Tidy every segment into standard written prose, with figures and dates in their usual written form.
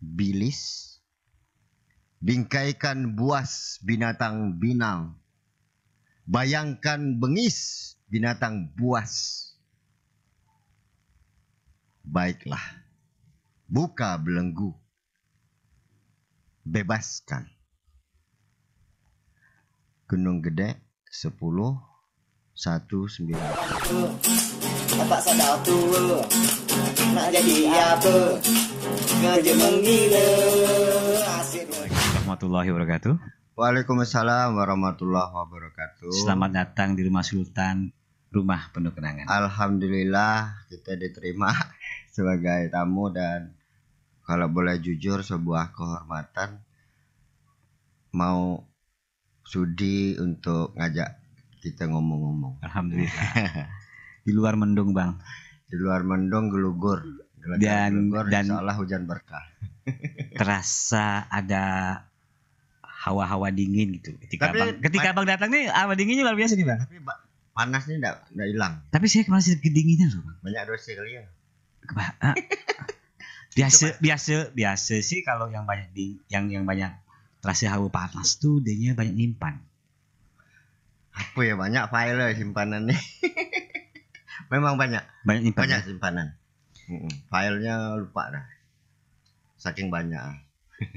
bilis, bingkaikan buas binatang binang, bayangkan bengis binatang buas. Baiklah, buka belenggu, bebaskan. Gunung Gede 10/19. Bapak sadar tua, nak jadi apa? Kerja menggila. Warahmatullahi wabarakatuh. Waalaikumsalam warahmatullahi wabarakatuh. Selamat datang di rumah Sultan, rumah penuh kenangan. Alhamdulillah kita diterima sebagai tamu dan kalau boleh jujur sebuah kehormatan mau sudi untuk ngajak kita ngomong-ngomong. Alhamdulillah. Di luar mendung, Bang. Di luar mendung gelugur. Dan insyaallah hujan berkah. Terasa ada hawa-hawa dingin gitu. Ketika Bang datang nih, hawa dinginnya luar biasa nih, Bang. Tapi panasnya enggak hilang. Tapi saya masih kedinginan loh, Bang. Banyak dosa kali ya. Biasa sih kalau yang banyak yang banyak terasa hawa panas tuh dia banyak nyimpan. Apa ya, banyak file simpanan nih. Memang banyak Nyimpan. Banyak simpanan. Filenya lupa dah. Saking banyak.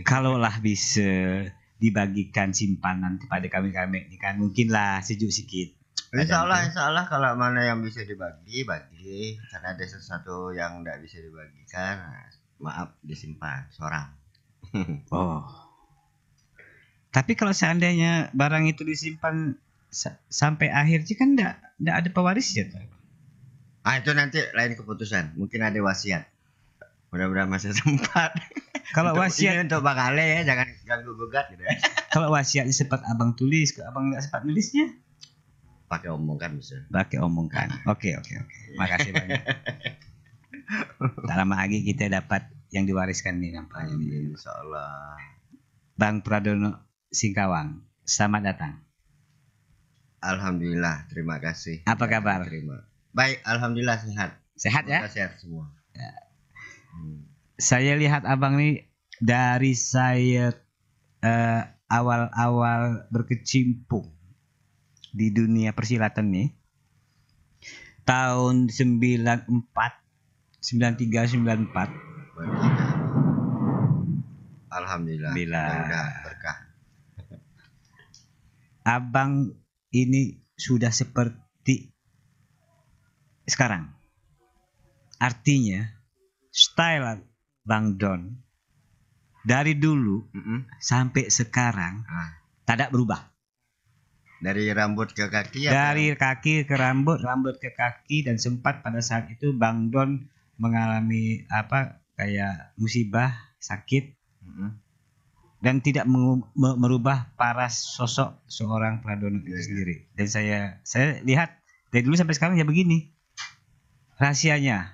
Kalaulah bisa dibagikan simpanan kepada kami ini kan mungkinlah sejuk sedikit. Insya Allah kalau mana yang bisa bagi karena ada sesuatu yang tidak bisa dibagikan, maaf disimpan seorang. Oh. Tapi kalau seandainya barang itu disimpan sampai akhir sih kan enggak ada pewarisnya. Itu nanti lain keputusan. Mungkin ada wasiat. Mudah-mudahan masih sempat. Kalau wasiat ini untuk Bang Ale ya, jangan ganggu gugat gitu ya. Kalau wasiatnya sempat Abang tulis, ke Abang enggak sempat nulisnya? Pakai omongkan bisa. Pakai omongkan. Oke. Makasih banyak. Tak lama lagi kita dapat yang diwariskan nih nampaknya. Insyaallah. Bang Pradono Singkawang, selamat datang. Alhamdulillah, terima kasih. Apa kabar? Terima. Baik, alhamdulillah sehat. Sehat ya? Sehat semua. Ya. Saya lihat Abang nih dari saya awal-awal berkecimpung di dunia persilatan nih tahun 93 94. Alhamdulillah. Berkah. Abang ini sudah seperti sekarang. Artinya style Bang Don dari dulu sampai sekarang tidak berubah. Dari rambut ke kaki Dari kaki ke rambut ke kaki, dan sempat pada saat itu Bang Don mengalami kayak musibah, sakit. Dan tidak merubah paras sosok seorang Pradono itu sendiri. Dan saya lihat dari dulu sampai sekarang ya begini. Rahasianya.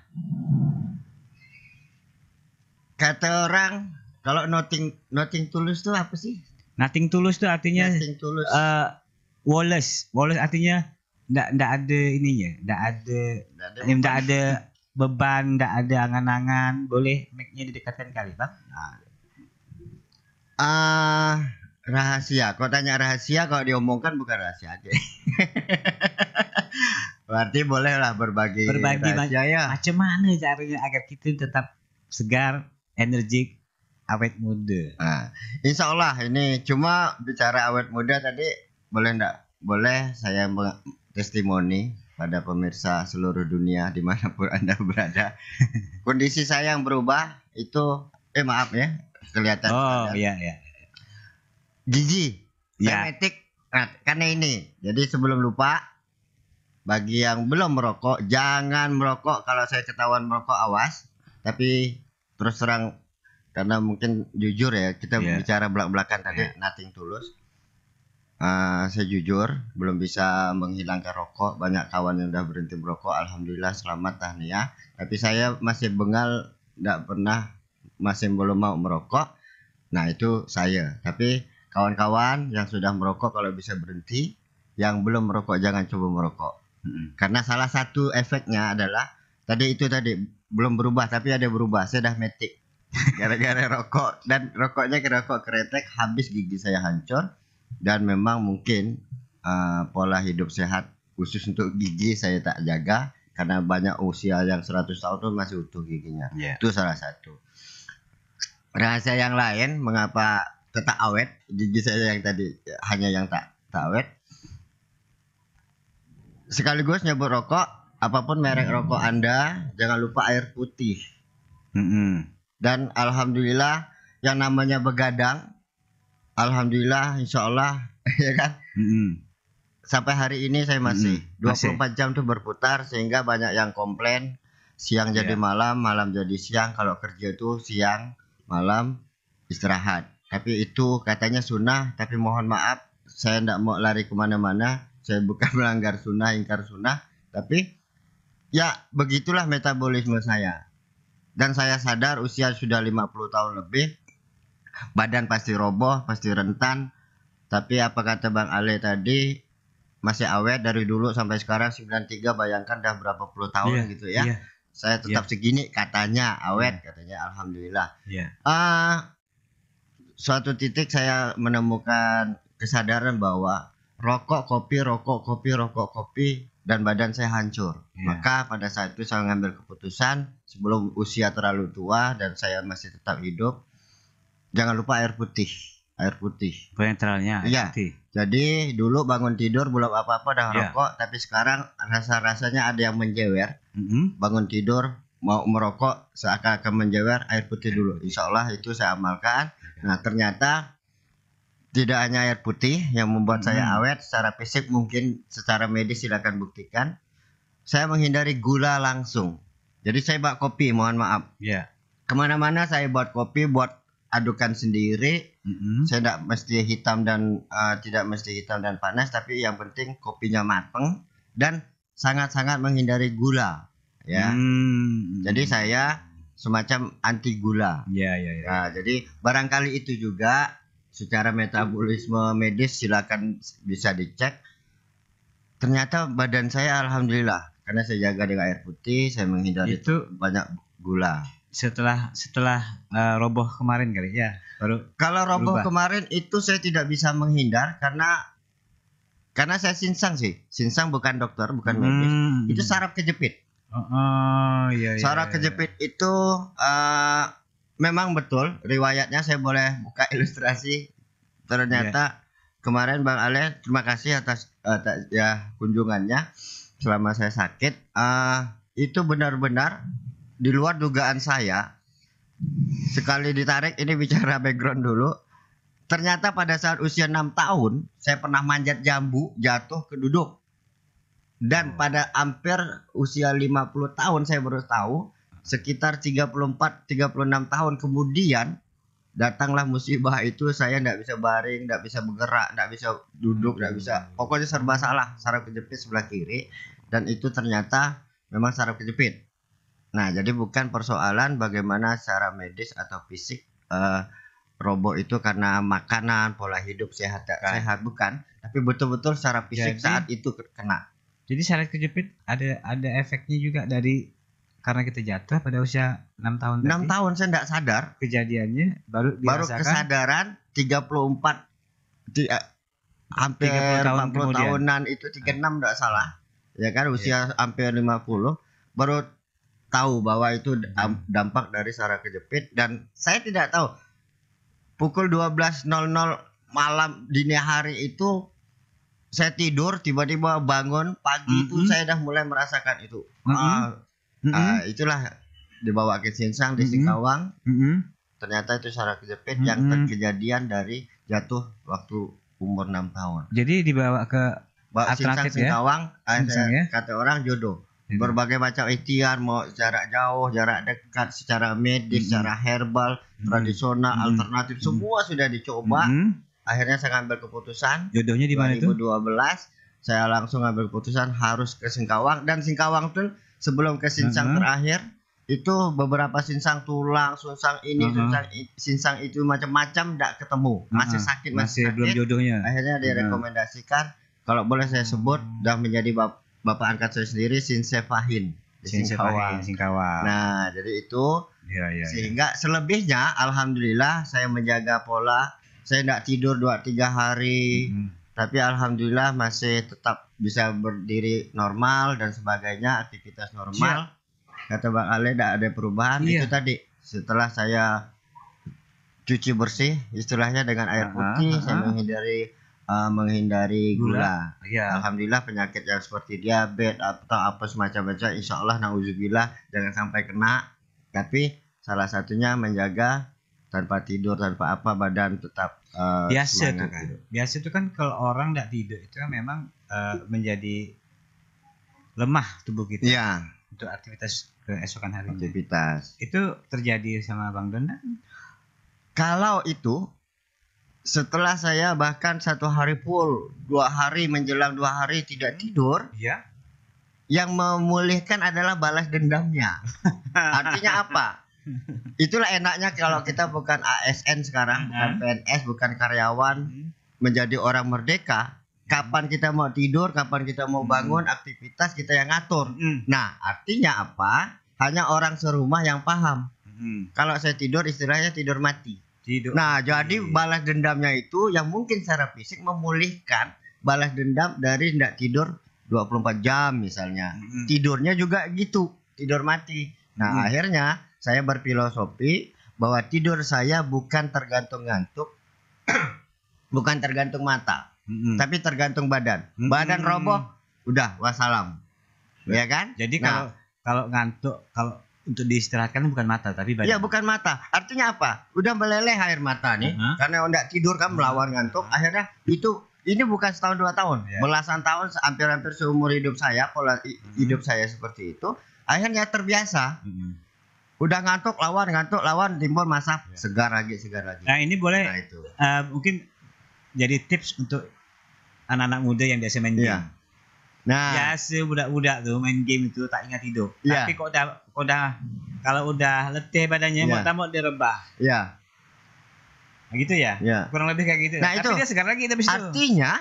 Kata orang kalau nothing tulus itu apa sih? Nothing tulus itu artinya Wallace artinya enggak ada ininya, enggak ada beban, enggak ada angan-angan. Boleh mic-nya didekatkan kali, Bang? Rahasia. Kau tanya rahasia, kalau diomongkan bukan rahasia aja. Berarti bolehlah berbagi rahasia ya. Macam mana caranya agar kita tetap segar, energik, awet muda? Insya Allah ini cuma bicara awet muda tadi boleh enggak? Boleh saya testimoni pada pemirsa seluruh dunia dimanapun Anda berada. Kondisi saya yang berubah itu maaf ya, kelihatan. Oh iya. Gigi, genetik. Karena ini. Jadi sebelum lupa, bagi yang belum merokok, jangan merokok. Kalau saya ketahuan merokok, awas. Tapi terus terang, karena mungkin jujur ya, kita bicara belak-belakan tadi, nothing tulus. Saya jujur belum bisa menghilangkan rokok. Banyak kawan yang udah berhenti merokok, alhamdulillah selamat tahniah. Tapi saya masih bengal, tidak pernah, masih belum mau merokok. Nah itu saya. Tapi kawan-kawan yang sudah merokok kalau bisa berhenti, yang belum merokok jangan coba merokok. Karena salah satu efeknya adalah tadi belum berubah tapi ada berubah. Saya dah metik. gara-gara rokok, dan rokoknya rokok kretek, habis gigi saya hancur. Dan memang mungkin pola hidup sehat khusus untuk gigi saya tak jaga, karena banyak usia yang 100 tahun tuh masih utuh giginya. Itu salah satu. Rahasia yang lain mengapa tetap awet gigi saya yang tadi hanya yang tak awet, sekaligus nyebut rokok, apapun merek rokok Anda, jangan lupa air putih. Dan alhamdulillah yang namanya begadang, alhamdulillah insya Allah ya kan, sampai hari ini saya masih 24 jam tuh berputar, sehingga banyak yang komplain siang jadi malam, malam jadi siang, kalau kerja itu siang malam istirahat. Tapi itu katanya sunnah, tapi mohon maaf saya tidak mau lari kemana-mana, saya bukan melanggar sunnah, ingkar sunnah, tapi ya begitulah metabolisme saya. Dan saya sadar usia sudah 50 tahun lebih, badan pasti roboh, pasti rentan. Tapi apa kata Bang Ale tadi, masih awet dari dulu sampai sekarang 93, bayangkan dah berapa puluh tahun gitu ya. Saya tetap segini katanya awet, katanya alhamdulillah. Suatu titik saya menemukan kesadaran bahwa rokok kopi dan badan saya hancur. Maka pada saat itu saya mengambil keputusan sebelum usia terlalu tua dan saya masih tetap hidup, jangan lupa air putih. Penetralnya air putih. Jadi dulu bangun tidur belum apa-apa dah rokok, tapi sekarang rasanya ada yang menjewer. Bangun tidur mau merokok seakan-akan menjewer, air putih dulu. Insya Allah itu saya amalkan. Nah ternyata tidak hanya air putih yang membuat saya awet secara fisik, mungkin secara medis silakan buktikan. Saya menghindari gula langsung. Jadi saya buat kopi, mohon maaf. Kemana-mana saya buat kopi, buat adukan sendiri. Saya tidak mesti hitam dan tidak mesti hitam dan panas, tapi yang penting kopinya mateng dan sangat-sangat menghindari gula. Jadi saya semacam anti gula. Nah, jadi barangkali itu juga secara metabolisme medis silakan bisa dicek. Ternyata badan saya alhamdulillah, karena saya jaga dengan air putih, saya menghindari itu banyak gula. Setelah roboh kemarin kali ya, baru. Kalau roboh kemarin itu saya tidak bisa menghindar karena saya sinsang bukan dokter, bukan medis. Itu saraf kejepit. Saraf kejepit itu memang betul riwayatnya. Saya boleh buka ilustrasi. Ternyata kemarin Bang Ale, terima kasih atas kunjungannya selama saya sakit. Itu benar-benar di luar dugaan saya. Sekali ditarik, ini bicara background dulu. Ternyata pada saat usia 6 tahun saya pernah manjat jambu, jatuh keduduk. Dan pada hampir usia 50 tahun saya baru tahu, sekitar 34-36 tahun kemudian datanglah musibah itu. Saya tidak bisa baring, tidak bisa bergerak, tidak bisa duduk, tidak bisa, pokoknya serba salah. Saraf kejepit sebelah kiri, dan itu ternyata memang saraf kejepit. Nah, jadi bukan persoalan bagaimana secara medis atau fisik roboh itu karena makanan, pola hidup sehat bukan, tapi betul-betul secara fisik saat itu kena. Jadi saraf kejepit ada efeknya juga dari karena kita jatuh pada usia 6 tahun 6 tahun saya tidak sadar. Kejadiannya baru kesadaran hampir 40 tahunan itu 36 tidak salah. Ya kan usia hampir 50 baru tahu bahwa itu dampak dari saraf kejepit. Dan saya tidak tahu pukul 12.00 malam dini hari itu saya tidur, tiba-tiba bangun pagi itu saya dah mulai merasakan itu. Itulah dibawa ke Sinsang di Singkawang. Ternyata itu saraf kejepit yang terkejadian dari jatuh waktu umur 6 tahun. Jadi dibawa ke Sinsang Singkawang, kata orang jodoh. Berbagai macam ikhtiar, mau jarak jauh, jarak dekat, secara medis, secara herbal, tradisional, alternatif, semua sudah dicoba. Akhirnya saya ngambil keputusan. Jodohnya di mana itu? 2012 saya langsung ngambil keputusan harus ke Singkawang. Dan Singkawang tuh sebelum ke Sinsang terakhir itu beberapa sinsang tulang, sinsang ini, sinsang itu macam-macam tidak ketemu. Masih sakit, masih belum jodohnya. Akhirnya direkomendasikan, kalau boleh saya sebut, sudah menjadi bapak angkat saya sendiri, Sinsefahin. di Singkawang. Singkawang. Nah, jadi itu Iya. sehingga selebihnya alhamdulillah saya menjaga pola. Saya tidak tidur 2-3 hari. Tapi alhamdulillah masih tetap bisa berdiri normal dan sebagainya, aktivitas normal. Kata Bang Ale tidak ada perubahan. Iya. Itu tadi setelah saya cuci bersih istilahnya dengan air putih, saya menghindari gula. Iya. Alhamdulillah penyakit yang seperti diabetes atau apa semacam-macam insya Allah nauzubillah jangan sampai kena. Tapi salah satunya menjaga tanpa tidur tanpa apa badan tetap Biasa tuh semangat kan. gitu. Biasa tuh kan kalau orang tidak tidur itu kan memang menjadi lemah tubuh kita Iya, untuk aktivitas keesokan harinya. aktivitas. Itu terjadi sama Bang Don. Kalau itu setelah saya bahkan 1 hari full, 2 hari menjelang 2 hari tidak tidur, Iya. yang memulihkan adalah balas dendamnya. Artinya apa? Itulah enaknya kalau kita bukan ASN sekarang, bukan PNS, bukan karyawan, menjadi orang merdeka. Kapan kita mau tidur, kapan kita mau bangun, aktivitas kita yang ngatur. Nah, artinya apa? Hanya orang serumah yang paham. Kalau saya tidur istilahnya tidur mati. Tidur. Nah, jadi balas dendamnya itu yang mungkin secara fisik memulihkan balas dendam dari tidak tidur 24 jam misalnya. Tidurnya juga gitu, tidur mati. Nah, akhirnya saya berfilosofi bahwa tidur saya bukan tergantung ngantuk, bukan tergantung mata, tapi tergantung badan. Badan roboh, udah wassalam. Ya kan? Jadi Nah, kalau ngantuk, kalau untuk diistirahatkan bukan mata tapi badan. iya bukan mata. Artinya apa? Udah meleleh air mata nih. Karena enggak tidur kan melawan ngantuk. Akhirnya ini bukan setahun 2 tahun. Belasan tahun hampir-hampir seumur hidup saya pola hidup saya seperti itu. Akhirnya terbiasa. Udah ngantuk lawan timbul masa segar lagi. Nah, ini boleh Nah, itu. mungkin jadi tips untuk anak-anak muda yang biasa main game. Iya. Nah, Biasa budak-budak tuh main game itu tak ingat hidup. Iya. Tapi kalau udah letih badannya Iya. mau direbah. ya. Nah, gitu ya. Iya. Kurang lebih kayak gitu. Nah, Tapi itu. dia segar lagi habis itu. Artinya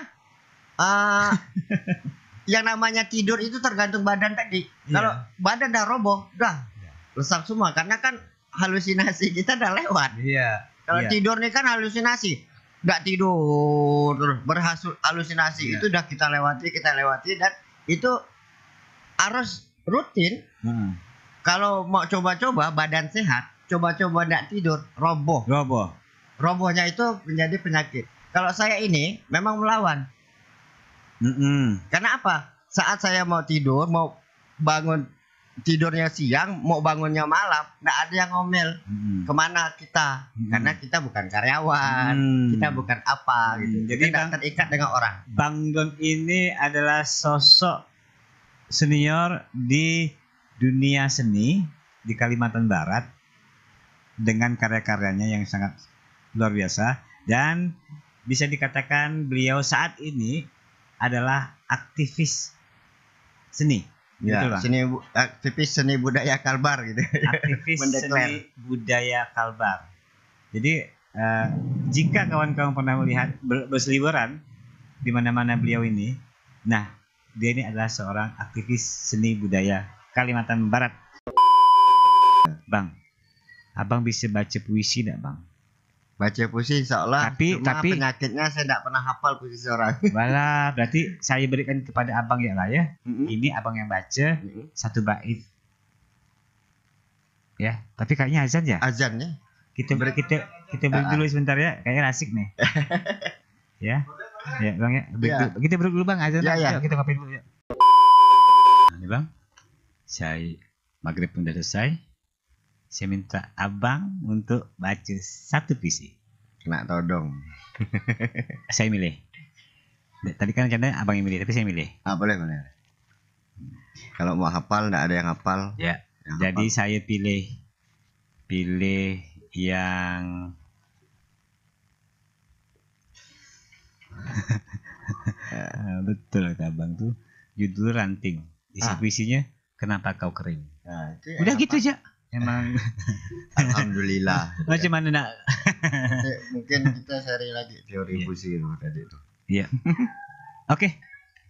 yang namanya tidur itu tergantung badan tadi. Iya. Kalau badan udah roboh, udah lesak semua karena kan halusinasi kita udah lewat. Iya. Kalau Iya. tidur nih kan halusinasi. Nggak tidur terus halusinasi Iya. itu udah kita lewati dan itu harus rutin. Kalau mau coba-coba badan sehat, coba-coba nggak tidur, roboh. Robohnya itu menjadi penyakit. Kalau saya ini memang melawan. Karena apa? Saat saya mau tidur, mau bangun tidurnya siang, mau bangunnya malam, nggak ada yang ngomel. Kemana kita? Karena kita bukan karyawan, kita bukan apa gitu. Jadi Kita nggak terikat dengan orang. Bang Don ini adalah sosok senior di dunia seni di Kalimantan Barat dengan karya-karyanya yang sangat luar biasa dan bisa dikatakan beliau saat ini adalah aktivis seni. Gitu, Ya, Bang. aktivis seni budaya Kalbar gitu. Aktivis Mendeklar. seni budaya Kalbar. Jadi jika kawan-kawan pernah melihat berseliweran di mana-mana beliau ini, nah dia ini adalah seorang aktivis seni budaya Kalimantan Barat. Bang, abang bisa baca puisi enggak, Bang? Baca puisi insya Allah. Tapi penyakitnya saya tidak pernah hafal puisi orang. Walah, berarti saya berikan kepada abang ya lah ya. Ini abang yang baca satu bait. Ya, tapi kayaknya azan ya. Azan ya. Kita beri dulu sebentar ya, kayaknya asik nih. Ya, ya bang ya. Kita break dulu bang, azan. Ya, ya. Yuk, kita ngopi dulu ya. Ini bang, saya maghrib pun sudah selesai. Saya minta abang untuk baca satu puisi. Kena todong. Saya milih. Tadi kan rencananya abang yang milih, tapi saya milih. Boleh. Kalau mau hafal nggak ada yang hafal. Ya. Yang Jadi hafal. saya pilih yang betul kata abang tuh judul ranting. Isi puisinya kenapa kau kering. Nah, itu Udah yang gitu hafal. aja. Emang Alhamdulillah. macam mana nak? Nanti mungkin kita share lagi teori Iya. puisi itu tadi itu. Iya. Oke.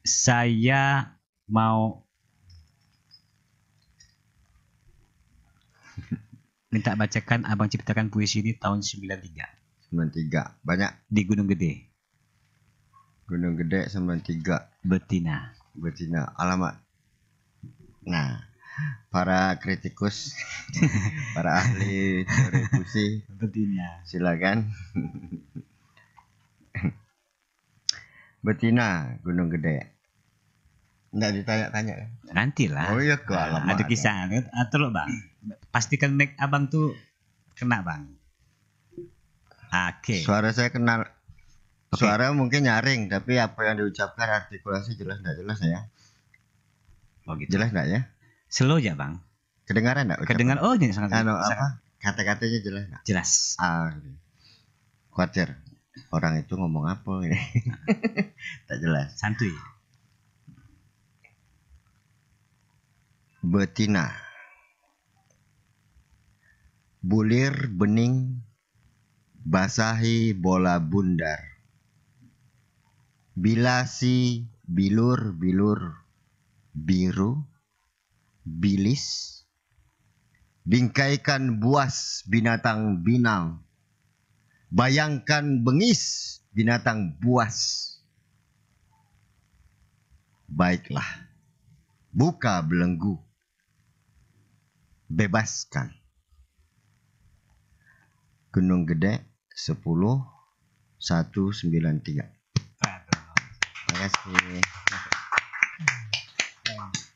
Saya mau minta bacakan abang ciptakan puisi ini tahun 93 93. Banyak. di Gunung Gede. Gunung Gede 93. Betina. Betina. Alamat. Nah, para kritikus, para ahli teori puisi, Betina. silakan. Betina, Gunung Gede. Nggak ditanya-tanya ya? Nantilah. Oh iya, ke alamat. Ada kisah. Atur loh bang. Pastikan mic abang tuh kena bang. Oke. Suara saya kenal. Oke. Suara mungkin nyaring, tapi apa yang diucapkan artikulasi jelas nggak jelas ya? Oh gitu. Jelas nggak ya? Slow ya bang. Kedengaran nggak? Kedengar. Oh ini sangat. Anu sangat apa? Kata-katanya jelas nggak? jelas. Ah, khawatir orang itu ngomong apa ini. Tak jelas. Santuy. Betina. Bulir bening basahi bola bundar. Bilasi bilur-bilur biru bilis. Bingkaikan buas binatang binang. Bayangkan bengis binatang buas. Baiklah. Buka belenggu. Bebaskan. Gunung Gede 10/193. Terima kasih.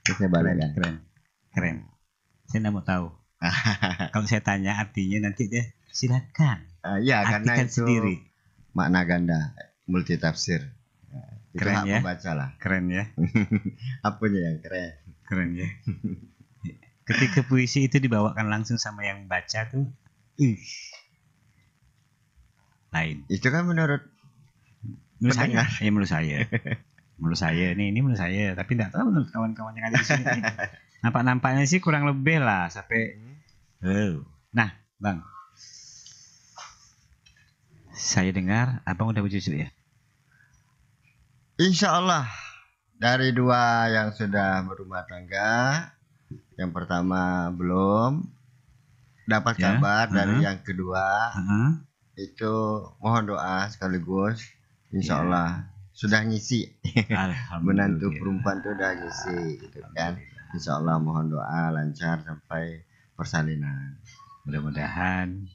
Saya balik kan. Keren. Saya nggak mau tahu. Kalau saya tanya artinya nanti dia silakan. Iya, karena Artikan itu sendiri. makna ganda, multi tafsir. Itu Keren hak ya. pembaca lah. Keren ya. Apanya yang keren? Keren ya. Ketika puisi itu dibawakan langsung sama yang baca tuh, lain. Itu kan menurut Menurut saya, pendengar. ya menurut saya. Menurut saya ini menurut saya, tapi tidak tahu menurut kawan-kawan yang ada di sini. Nampak-nampaknya sih kurang lebih lah sampai. Nah, Bang. Saya dengar abang udah bercucu ya? Insya Allah dari dua yang sudah berumah tangga, yang pertama belum dapat Ya, kabar dari yang kedua Heeh. itu mohon doa sekaligus. Insya Ya. Allah sudah ngisi. Menantu Alhamdulillah. perempuan tuh udah ngisi gitu kan. Insya Allah mohon doa lancar sampai persalinan. Mudah-mudahan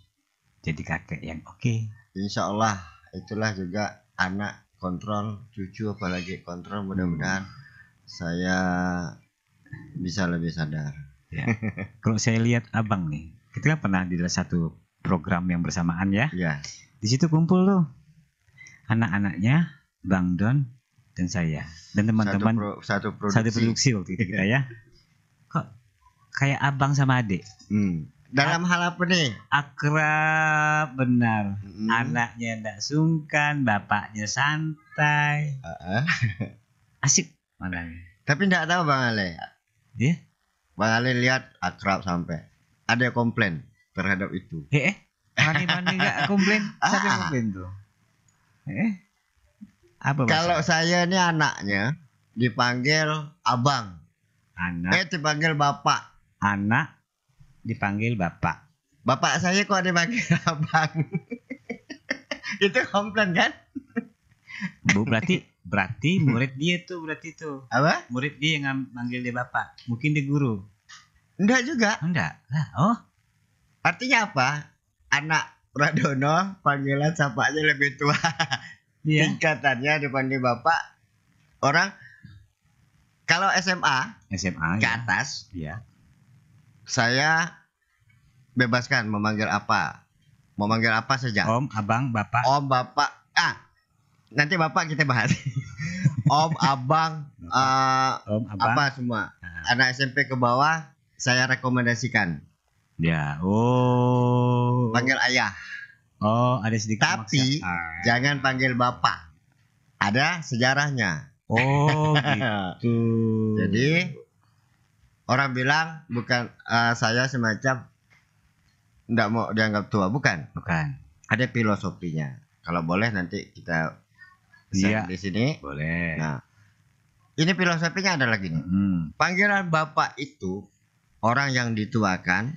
jadi kakek yang oke. Insya Allah itulah juga anak kontrol cucu apalagi kontrol, mudah-mudahan saya bisa lebih sadar. Ya. Kalau saya lihat abang nih, kita kan pernah di dalam satu program yang bersamaan ya. Ya, Di situ kumpul tuh anak-anaknya Bang Don dan saya dan teman-teman satu produksi. satu produksi waktu itu kita ya. Kok kayak abang sama adik? Dalam hal apa nih? Akrab benar. Mm. Anaknya ndak sungkan, bapaknya santai. Asik malah. Tapi enggak tahu Bang Ale. Ya? Bang Ale lihat akrab sampai ada yang komplain terhadap itu. Mani-mani enggak komplain. Siapa yang komplain tuh? Apa Kalau maksudnya? saya ini anaknya dipanggil abang, dipanggil bapak. Anak dipanggil bapak. Bapak saya kok dipanggil abang? Itu komplain kan? Bu, berarti murid dia tuh berarti tuh. Apa? Murid dia yang manggil dia bapak. Mungkin dia guru. Enggak juga. Enggak. Lah, oh. Artinya apa? Anak Pradono panggilan sapanya lebih tua. Iya. Tingkatannya dipanggil bapak. Orang kalau SMA SMA ke ya. atas, Iya. saya bebaskan memanggil apa. Mau manggil apa saja. Om, abang, bapak. Om, bapak. Nanti bapak kita bahas. Om, abang, Om, abang. apa semua. Nah. Anak SMP ke bawah saya rekomendasikan Ya. Oh. panggil ayah. Oh, ada sedikit Tapi maksud. jangan panggil bapak. Ada sejarahnya. Oh, gitu. Jadi orang bilang bukan saya semacam enggak mau dianggap tua, bukan. Bukan. Ada filosofinya. Kalau boleh nanti kita Iya. share di sini. Boleh. Nah, ini filosofinya adalah gini. Panggilan bapak itu orang yang dituakan,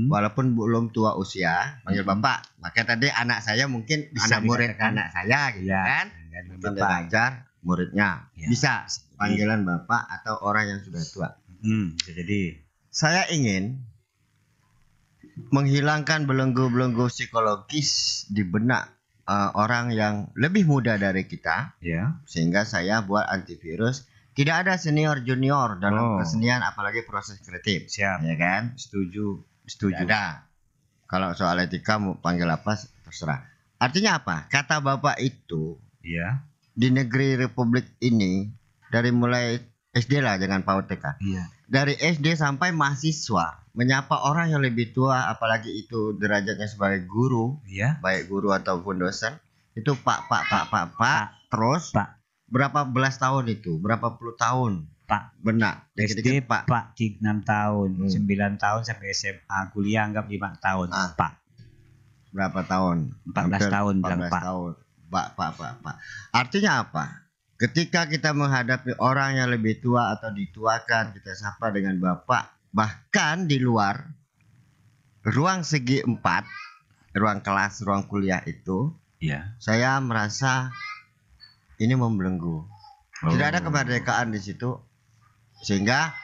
walaupun belum tua usia, panggil bapak. Maka tadi anak saya mungkin Bisa anak murid dikatakan. anak saya gitu Iya, kan. kan Mungkin bapak. dia ngajar muridnya. Ya. Bisa Jadi, panggilan bapak atau orang yang sudah tua. bisa jadi. Saya ingin menghilangkan belenggu-belenggu psikologis di benak orang yang lebih muda dari kita, Ya. sehingga saya buat antivirus. Tidak ada senior junior dalam Oh. kesenian, apalagi proses kreatif, Siap. ya kan? Setuju. Tidak ada. Kalau soal etika mau panggil apa terserah. Artinya apa? Kata bapak itu Iya. di negeri Republik ini dari mulai SD lah, jangan PAUD TK. Iya. Dari SD sampai mahasiswa menyapa orang yang lebih tua, apalagi itu derajatnya sebagai guru, Iya. baik guru ataupun dosen, itu pak, terus Pak. berapa belas tahun itu, berapa puluh tahun, Pak. benar, SD dikit-dikit pak, 6 tahun, Hmm. 9 tahun sampai SMA, kuliah anggap 5 tahun. Ah. Pak. berapa tahun? 14 Hampir tahun bilang 14 pak. tahun, pak. Artinya apa? Ketika kita menghadapi orang yang lebih tua atau dituakan, kita sapa dengan bapak, bahkan di luar ruang segi 4, ruang kelas, ruang kuliah itu, Iya. saya merasa ini membelenggu. Tidak ada kemerdekaan di situ, sehingga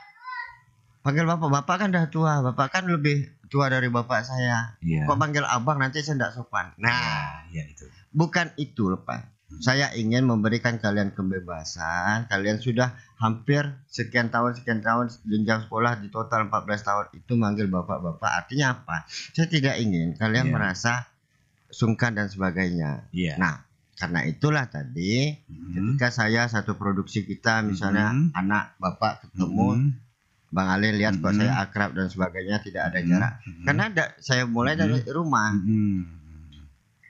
panggil bapak. Bapak kan udah tua, bapak kan lebih tua dari bapak saya. Iya. Kok panggil abang, nanti saya tidak sopan. Nah, Iya itu. bukan itu Pak. Saya ingin memberikan kalian kebebasan. Kalian sudah hampir sekian tahun jenjang sekolah di total 14 tahun itu manggil bapak-bapak. Artinya apa? Saya tidak ingin kalian Iya. merasa sungkan dan sebagainya. Iya. Nah, karena itulah tadi ketika saya satu produksi kita misalnya anak bapak ketemu, Bang Ali lihat kok saya akrab dan sebagainya, tidak ada jarak. Karena saya mulai dari rumah.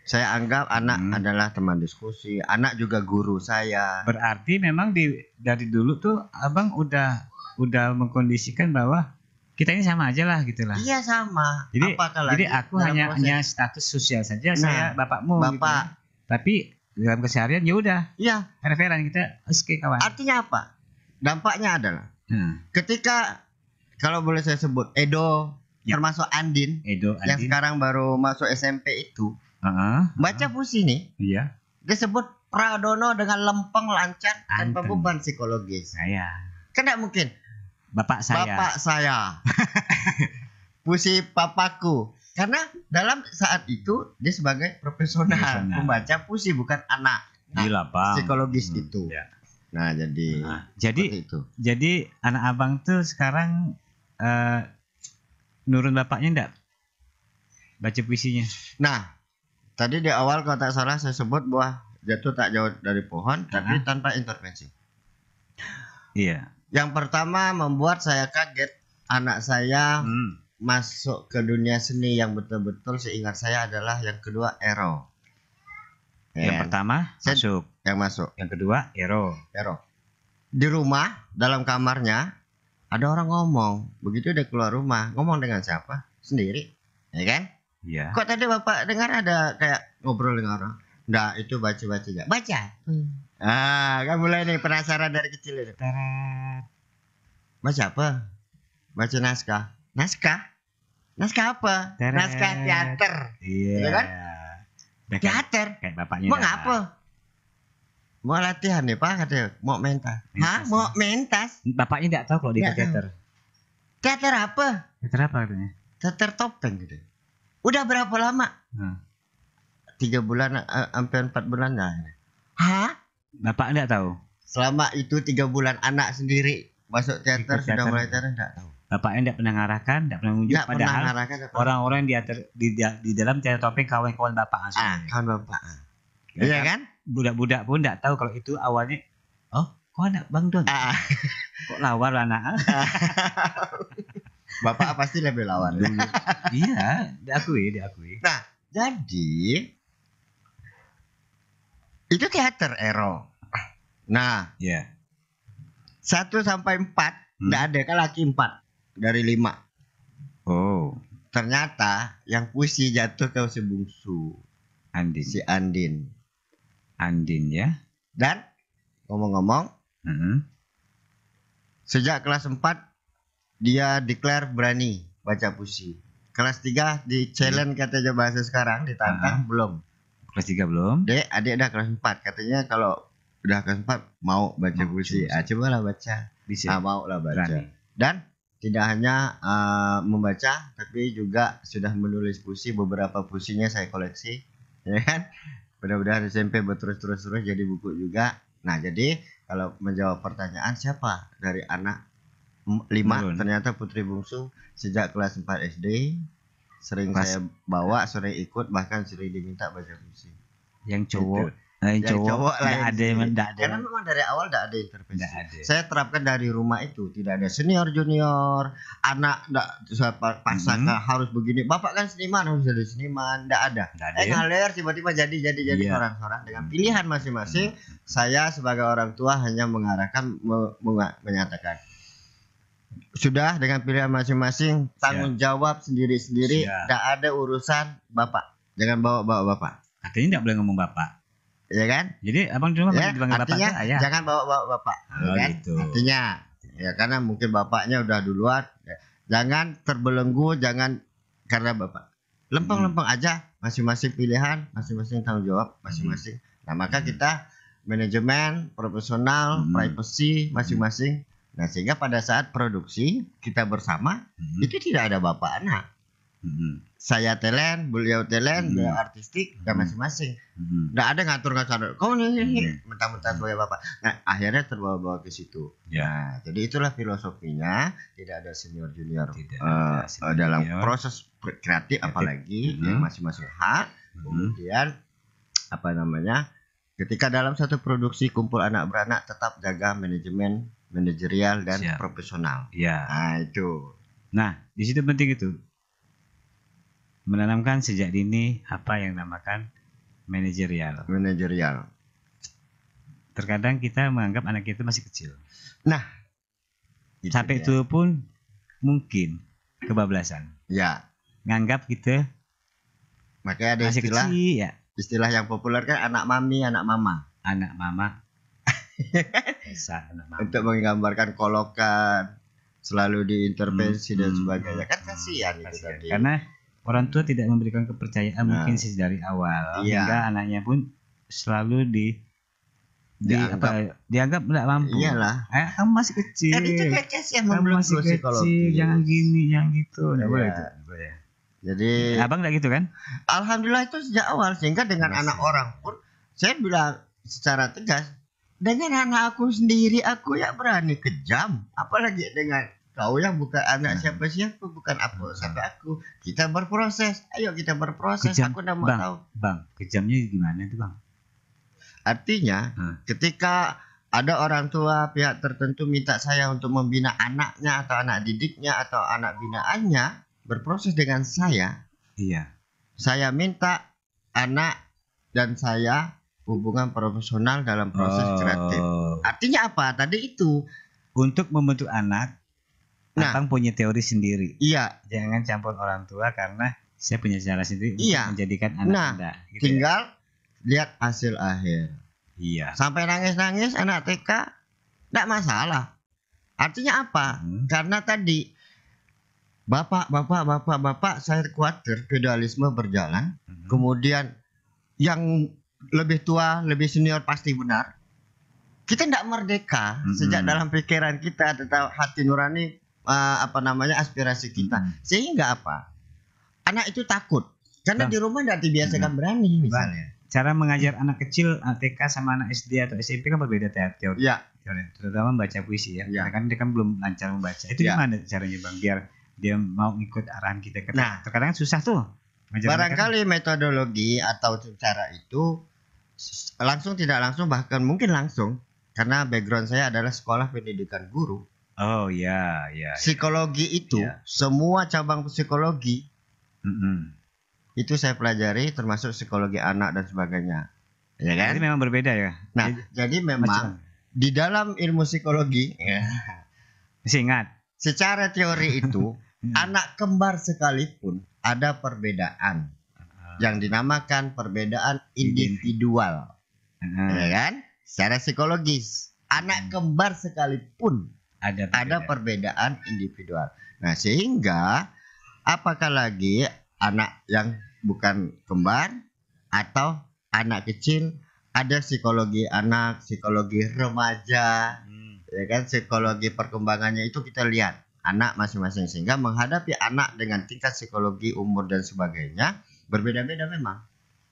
Saya anggap anak adalah teman diskusi, anak juga guru saya. Berarti memang dari dulu tuh abang udah mengkondisikan bahwa kita ini sama aja lah gitu lah. Iya sama. Jadi Apalagi jadi aku dalam proses. hanya status sosial saja, Nah, saya bapakmu. Bapak. Gitu. Tapi dalam keseharian ya udah Iya. referan kita oke kawan. Artinya apa? Dampaknya adalah ketika, kalau boleh saya sebut, Edo, Ya. termasuk Andin, Edo yang Andin. sekarang baru masuk SMP itu, Heeh. baca puisi nih, Iya. dia sebut Pradono dengan lempeng, lancar, tanpa Anteng. beban psikologis. Saya. Kan tidak mungkin. Bapak saya. Bapak saya. Puisi papaku. Karena dalam saat itu dia sebagai profesional Profesional. membaca puisi, bukan anak. Nah, Gila, Bang. psikologis itu. Ya. Nah, jadi Jadi seperti itu. jadi anak abang tuh sekarang nurun bapaknya enggak baca puisinya. Nah, tadi di awal kalau tak salah saya sebut bahwa jatuh tak jauh dari pohon, tapi tanpa intervensi. Iya. Yang pertama membuat saya kaget, anak saya masuk ke dunia seni yang betul-betul seingat saya adalah yang kedua Ero. Yang pertama masuk, yang masuk yang kedua Ero. di rumah dalam kamarnya ada orang ngomong. Begitu dia keluar rumah, ngomong dengan siapa? Sendiri, ya kan? Iya. Kok tadi bapak dengar ada kayak ngobrol dengan orang? Nggak, itu baca ya. Baca. Kan mulai nih penasaran dari kecil itu. Tarat. Baca apa? Baca naskah. Naskah apa? Tarat. Naskah teater. Iya. Iya kan? Udah Teater. kayak bapaknya. Mau dah. ngapa? Mau latihan nih Pak, katanya. Mau mentas. Hah? Mentas. Mau mentas? Bapaknya enggak tahu kalau dia Nggak teater. Teater apa? Teater apa katanya? Teater topeng gitu. Udah berapa lama? 3 bulan, hampir 4 bulan lah. Hah? Bapak enggak tahu. Selama itu 3 bulan anak sendiri masuk teater, Ikut sudah teater. mulai teater, enggak tahu. Bapaknya enggak pernah ngarahkan, enggak pernah nunjuk, Enggak pernah padahal ngarahkan. nggak pernah. orang-orang di dalam teater topeng kawan-kawan bapak asli. Kawan bapak. Ya Iya kan? Budak-budak pun enggak tahu kalau itu awalnya. Oh, kok anak Bang Don? Ah, Kok lawar anak? bapak pasti lebih lawan. Iya, diakui. Nah, jadi itu teater Ero. Nah, Iya. 1 sampai 4 enggak ada, kan laki 4 dari 5. Oh, Ternyata yang puisi jatuh ke si bungsu, Andin. si Andin. Andin ya. Dan ngomong-ngomong, Heeh. sejak kelas 4 dia declare berani baca puisi. Kelas 3 di challenge katanya bahasa sekarang ditantang belum. Kelas 3 belum? Dek, adik udah kelas 4 katanya kalau udah kelas 4 mau baca Mau puisi. puisi. Cobalah baca. Bisa. Mau lah baca. Berani. Dan tidak hanya membaca tapi juga sudah menulis puisi. Beberapa puisinya saya koleksi, ya kan? Mudah-mudahan SMP berterus-terus jadi buku juga. Nah, jadi kalau menjawab pertanyaan siapa dari anak 5 Menurun. ternyata putri bungsu sejak kelas 4 SD sering Kelas- saya bawa, sering ikut, bahkan sering diminta baca puisi. Yang cowok. Gitu. Yang cowok lain enggak ada, sih. enggak ada. Karena memang dari awal enggak ada intervensi. Enggak ada. Saya terapkan dari rumah itu, tidak ada senior junior, anak enggak pasangkan harus begini. Bapak kan seniman, harus jadi seniman, enggak ada. Enggak ada. Ngalir tiba-tiba jadi Iya. seorang-seorang dengan pilihan masing-masing. Saya sebagai orang tua hanya mengarahkan menyatakan sudah dengan pilihan masing-masing, tanggung jawab sendiri-sendiri, Siap. enggak ada urusan Bapak. Jangan bawa-bawa Bapak. Artinya enggak boleh ngomong bapak. Ya kan? Jadi abang di rumah Ya, dipanggil bapak artinya ke ayah. jangan bawa-bawa Bapak. Oh, Ya kan? gitu. Artinya ya karena mungkin bapaknya udah duluan. Ya. Jangan terbelenggu, jangan karena Bapak. Lempeng-lempeng aja, masing-masing pilihan, masing-masing tanggung jawab, masing-masing. Nah, maka kita manajemen, profesional, privacy masing-masing. Nah, sehingga pada saat produksi kita bersama itu tidak ada bapak anak. Saya talent, beliau talent, beliau artistik, dan masing-masing. Nggak ada ngatur-ngatur. Kau nih mentah-mentah sebagai bapak. Nah, akhirnya terbawa-bawa ke situ. Ya. Nah, jadi itulah filosofinya. Tidak ada senior junior Tidak ada senior dalam junior. proses kreatif, apalagi yang masing-masing hak. Kemudian apa namanya? Ketika dalam satu produksi kumpul anak beranak, tetap jaga manajemen, manajerial dan Siap. profesional. Ya. Nah, itu. Nah, di situ penting itu. Menanamkan sejak dini apa yang namakan manajerial. Manajerial. Terkadang kita menganggap anak kita masih kecil. Nah, Sampai dia. itu pun mungkin kebablasan. Ya, Nganggap kita makanya ada masih istilah kecil ya. istilah yang populer kan anak mami, anak mama. Anak mama. Bisa anak mama. Untuk menggambarkan kolokan, selalu diintervensi dan sebagainya. Kan kasihan itu Kasihan. tadi. Karena orang tua tidak memberikan kepercayaan Nah. mungkin dari awal, Iya. hingga anaknya pun selalu dianggap tidak mampu. Iyalah. Kamu masih kecil. Kan itu kayak kasihan Kamu membelenggu masih psikologis. kecil, jangan gini, jangan gitu. Nggak Iya. boleh itu. Nggak boleh. Jadi Abang nggak gitu kan? alhamdulillah itu sejak awal, sehingga dengan Masih. anak orang pun saya bilang secara tegas, dengan anak aku sendiri aku ya berani kejam, apalagi dengan kau yang bukan anak siapa-siapa, bukan apa sampai aku. Kita berproses, ayo kita berproses. Kejam, Aku udah mau Bang. tahu. Bang, kejamnya gimana itu bang? Artinya ketika ada orang tua pihak tertentu minta saya untuk membina anaknya atau anak didiknya atau anak binaannya berproses dengan saya Iya. minta anak dan saya hubungan profesional dalam proses kreatif. Artinya apa? Tadi itu. Untuk membentuk anak, Nah. abang punya teori sendiri. Iya, Jangan campur orang tua karena saya punya cara sendiri Iya. untuk menjadikan anak Nah, Anda. Gitu ya? tinggal lihat hasil akhir. Iya. Sampai nangis-nangis anak TK enggak masalah. Artinya apa? Karena tadi Bapak, saya khawatir feudalisme berjalan. Kemudian yang lebih tua, lebih senior pasti benar. Kita tidak merdeka sejak dalam pikiran kita tentang hati nurani aspirasi kita. Sehingga apa? Anak itu takut karena Bang. di rumah tidak dibiasakan berani misalnya. Cara mengajar anak kecil, anak TK sama anak SD atau SMP kan berbeda teori. Ya, Terutama membaca puisi ya. Ya. Karena kan dia kan belum lancar membaca. Itu Ya. gimana caranya bang? Biar dia mau ikut arahan kita. Nah. Terkadang susah tuh. ngajar anak barangkali metodologi atau cara itu langsung tidak langsung bahkan mungkin langsung karena background saya adalah sekolah pendidikan guru. Oh ya, ya. Psikologi itu Ya. semua cabang psikologi Mm-mm. itu saya pelajari termasuk psikologi anak dan sebagainya. Ya kan? Jadi memang berbeda ya. Nah, jadi memang macam- di dalam ilmu psikologi Masih ingat. secara teori itu anak kembar sekalipun ada perbedaan yang dinamakan perbedaan individual. Ya kan? Secara psikologis, anak kembar sekalipun ada perbedaan individual. Nah, sehingga apakah lagi anak yang bukan kembar atau anak kecil, ada psikologi anak, psikologi remaja, ya kan, psikologi perkembangannya itu kita lihat anak masing-masing, sehingga menghadapi anak dengan tingkat psikologi, umur dan sebagainya berbeda-beda memang.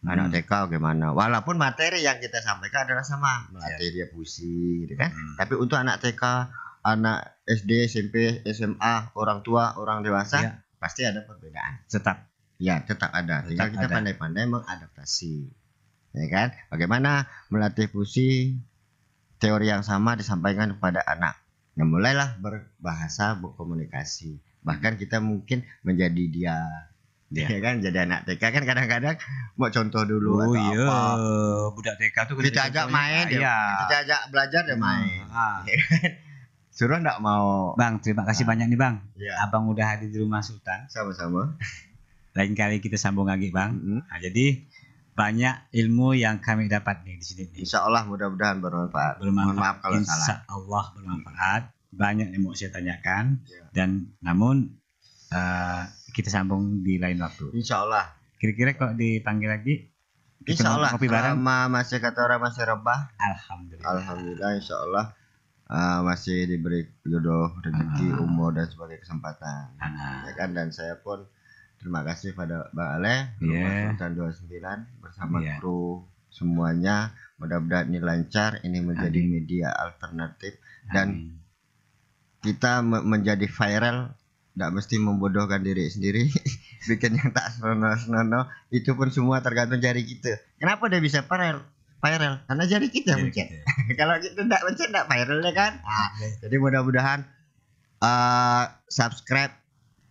Anak TK bagaimana, walaupun materi yang kita sampaikan adalah sama, melatih dia puisi gitu kan. Tapi untuk anak TK, anak SD, SMP, SMA, orang tua, orang dewasa, pasti ada perbedaan. Tetap ada. Tinggal kita pandai-pandai mengadaptasi, ya kan. Bagaimana melatih puisi, teori yang sama disampaikan kepada anak. Nah, mulailah berbahasa, berkomunikasi. Bahkan kita mungkin menjadi dia. Ya kan, jadi anak TK kan kadang-kadang mau contoh dulu atau apa. Budak TK tuh Kita ajak main, kita ajak belajar dia main. Suruh enggak mau. Bang, terima kasih banyak nih Bang. Ya. Abang udah hadir di rumah Sultan. Sama-sama. Lain kali kita sambung lagi Bang. Nah, jadi banyak ilmu yang kami dapat nih di sini. Insya Allah mudah-mudahan bermanfaat. Mohon maaf kalau salah. Insya Allah bermanfaat. Banyak yang mau saya tanyakan dan namun kita sambung di lain waktu. Insya Allah. Kira-kira kalau dipanggil lagi, kita Insya Allah. ngopi bareng. Masih kata orang masih rebah. Alhamdulillah. Insya Allah masih diberi jodoh, rezeki, umur dan sebagai kesempatan. Ya kan, dan saya pun terima kasih pada Bang Ale, Sultan 29 bersama kru semuanya. Mudah-mudahan ini lancar, ini menjadi media alternatif dan kita menjadi viral. Tidak mesti membodohkan diri sendiri, bikin yang tak senonoh, itu pun semua tergantung jari kita. Kenapa dia bisa viral? Karena jari kita mencet. Kalau kita tidak mencet, tidak viral ya kan? Jadi mudah-mudahan subscribe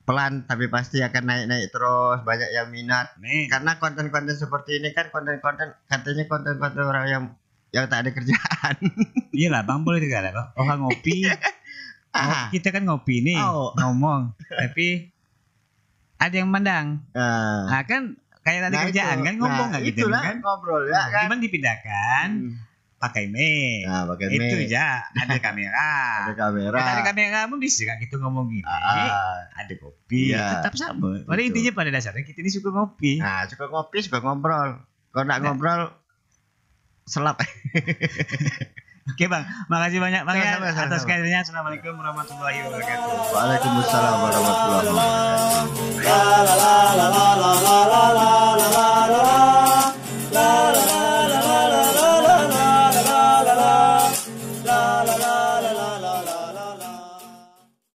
pelan tapi pasti akan naik-naik terus, banyak yang minat. Karena konten-konten seperti ini kan konten-konten katanya konten-konten orang yang tak ada kerjaan. Iyalah Bang, boleh juga lah orang ngopi. Kita kan ngopi nih, ngomong, tapi ada yang memandang. Kan kayak ada kerjaan kan ngomong nggak gitu kan? Ngobrol ya kan. Gimana dipindahkan? Pakai mic. Pakai itu mic. aja. Ada kamera. Ada kamera pun bisa kan gitu ngomong gini. Ada kopi. Tetap sama. Pada intinya pada dasarnya kita ini suka ngopi. Suka ngopi, suka ngobrol. Kalau nggak ngobrol, selap. Oke Bang, makasih banyak Bang ya Sama-sama. atas kehadirannya. Assalamualaikum warahmatullahi wabarakatuh. Waalaikumsalam warahmatullahi wabarakatuh.